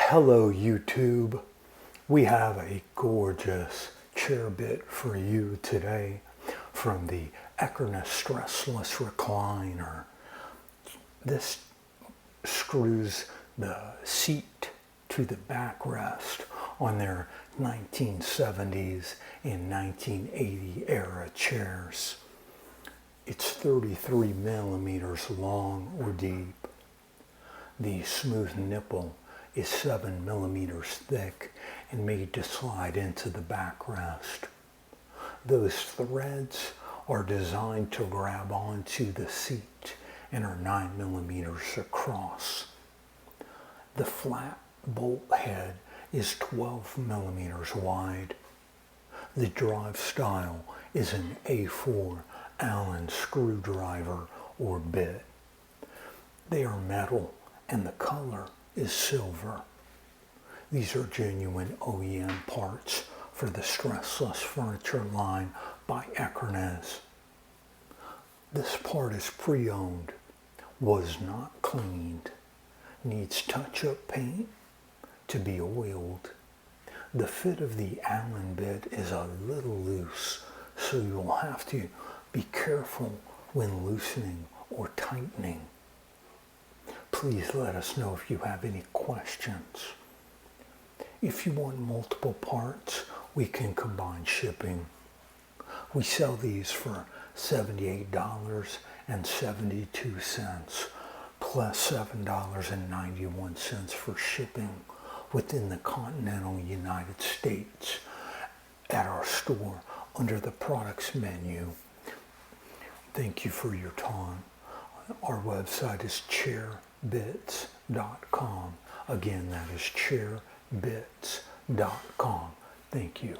Hello YouTube. We have a gorgeous chair bit for you today from the Ekornes Stressless recliner. This screws the seat to the backrest on their 1970s and 1980 era chairs. It's 33 millimeters long or deep. The smooth nipple is 7 millimeters thick and made to slide into the backrest. Those threads are designed to grab onto the seat and are 9 millimeters across. The flat bolt head is 12 millimeters wide. The drive style is an A4 Allen screwdriver or bit. They are metal and the color is silver. These are genuine OEM parts for the Stressless furniture line by Ekornes. This part is pre-owned, was not cleaned, needs touch-up paint to be oiled. The fit of the Allen bit is a little loose, so you'll have to be careful when loosening or tightening. Please let us know if you have any questions. If you want multiple parts, we can combine shipping. We sell these for $78.72 plus $7.91 for shipping within the continental United States at our store under the products menu. Thank you for your time. Our website is chairbits.com. Again, that is chairbits.com. Thank you.